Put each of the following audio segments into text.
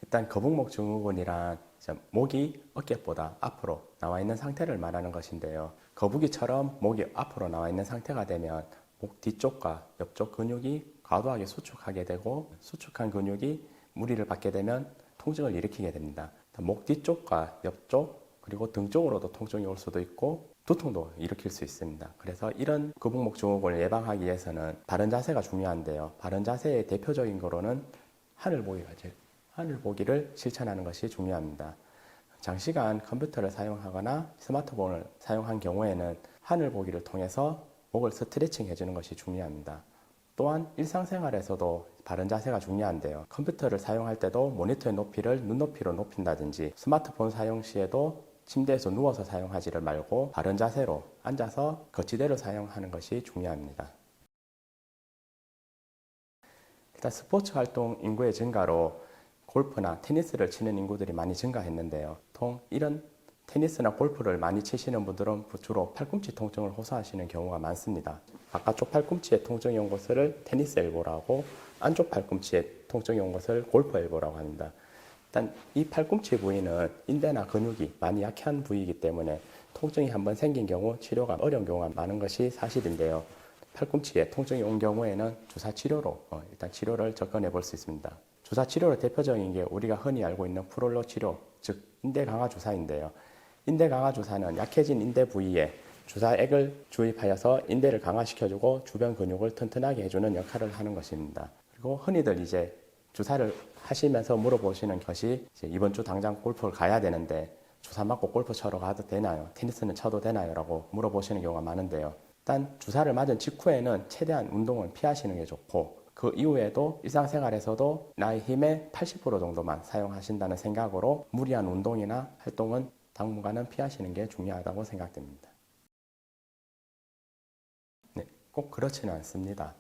일단 거북목 증후군이란 목이 어깨보다 앞으로 나와 있는 상태를 말하는 것인데요. 거북이처럼 목이 앞으로 나와 있는 상태가 되면 목 뒤쪽과 옆쪽 근육이 과도하게 수축하게 되고, 수축한 근육이 무리를 받게 되면 통증을 일으키게 됩니다. 목 뒤쪽과 옆쪽 그리고 등 쪽으로도 통증이 올 수도 있고 두통도 일으킬 수 있습니다. 그래서 이런 거북목 증후군을 예방하기 위해서는 바른 자세가 중요한데요. 바른 자세의 대표적인 거로는 하늘 보기를 실천하는 것이 중요합니다. 장시간 컴퓨터를 사용하거나 스마트폰을 사용한 경우에는 하늘 보기를 통해서 목을 스트레칭 해주는 것이 중요합니다. 또한 일상생활에서도 바른 자세가 중요한데요. 컴퓨터를 사용할 때도 모니터의 높이를 눈높이로 높인다든지, 스마트폰 사용 시에도 침대에서 누워서 사용하지를 말고 바른 자세로 앉아서 거치대로 사용하는 것이 중요합니다. 일단 스포츠 활동 인구의 증가로 골프나 테니스를 치는 인구들이 많이 증가했는데요. 이런 테니스나 골프를 많이 치시는 분들은 주로 팔꿈치 통증을 호소하시는 경우가 많습니다. 바깥쪽 팔꿈치에 통증이 온 곳을 테니스 엘보라고, 안쪽 팔꿈치에 통증이 온 것을 골프 엘보라고 합니다. 일단 이 팔꿈치 부위는 인대나 근육이 많이 약한 부위이기 때문에 통증이 한번 생긴 경우 치료가 어려운 경우가 많은 것이 사실인데요. 팔꿈치에 통증이 온 경우에는 주사 치료로 일단 치료를 접근해 볼 수 있습니다. 주사 치료로 대표적인 게 우리가 흔히 알고 있는 프롤로 치료, 즉 인대 강화 주사인데요. 인대 강화 주사는 약해진 인대 부위에 주사액을 주입하여서 인대를 강화시켜주고 주변 근육을 튼튼하게 해주는 역할을 하는 것입니다. 그리고 흔히들 이제 주사를 하시면서 물어보시는 것이 이번 주 당장 골프를 가야 되는데 주사 맞고 골프 쳐러 가도 되나요? 테니스는 쳐도 되나요? 라고 물어보시는 경우가 많은데요. 일단 주사를 맞은 직후에는 최대한 운동을 피하시는 게 좋고, 그 이후에도 일상생활에서도 나의 힘의 80% 정도만 사용하신다는 생각으로 무리한 운동이나 활동은 당분간은 피하시는 게 중요하다고 생각됩니다. 네, 꼭 그렇지는 않습니다.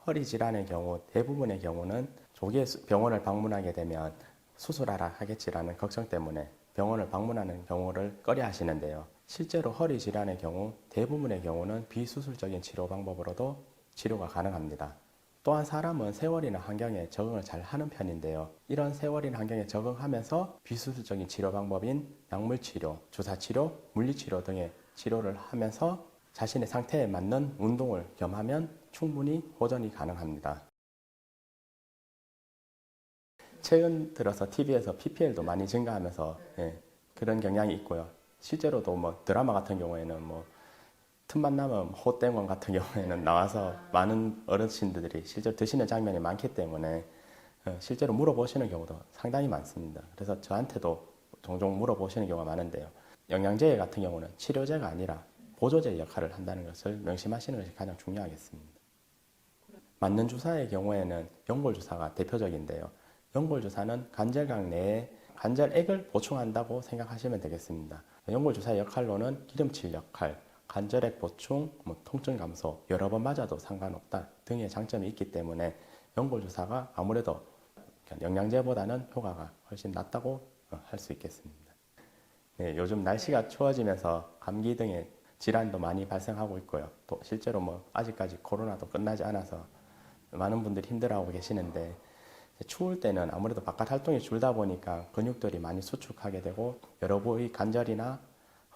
허리 질환의 경우 대부분의 경우는 조기에 병원을 방문하게 되면 수술하라 하겠지라는 걱정 때문에 병원을 방문하는 경우를 꺼려 하시는데요. 실제로 허리 질환의 경우 대부분의 경우는 비수술적인 치료 방법으로도 치료가 가능합니다. 또한 사람은 세월이나 환경에 적응을 잘 하는 편인데요. 이런 세월이나 환경에 적응하면서 비수술적인 치료 방법인 약물치료, 주사치료, 물리치료 등의 치료를 하면서 자신의 상태에 맞는 운동을 겸하면 충분히 호전이 가능합니다. 최근 들어서 TV에서 PPL도 많이 증가하면서 그런 경향이 있고요. 실제로도 드라마 같은 경우에는 틈만 나면 호땡원 같은 경우에는 나와서 많은 어르신들이 실제로 드시는 장면이 많기 때문에 실제로 물어보시는 경우도 상당히 많습니다. 그래서 저한테도 종종 물어보시는 경우가 많은데요. 영양제 같은 경우는 치료제가 아니라 보조제 역할을 한다는 것을 명심하시는 것이 가장 중요하겠습니다. 맞는 주사의 경우에는 연골주사가 대표적인데요. 연골주사는 관절각 내에 관절액을 보충한다고 생각하시면 되겠습니다. 연골주사의 역할로는 기름칠 역할, 관절액 보충, 통증 감소, 여러 번 맞아도 상관없다 등의 장점이 있기 때문에 연골주사가 아무래도 영양제보다는 효과가 훨씬 낫다고 할 수 있겠습니다. 네, 요즘 날씨가 추워지면서 감기 등의 질환도 많이 발생하고 있고요. 또 실제로 아직까지 코로나도 끝나지 않아서 많은 분들이 힘들어하고 계시는데, 추울 때는 아무래도 바깥 활동이 줄다 보니까 근육들이 많이 수축하게 되고 여러 부위 관절이나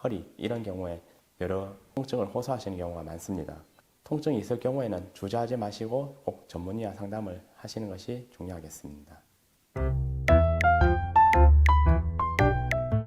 허리 이런 경우에 여러 통증을 호소하시는 경우가 많습니다. 통증이 있을 경우에는 주저하지 마시고 꼭 전문의와 상담을 하시는 것이 중요하겠습니다.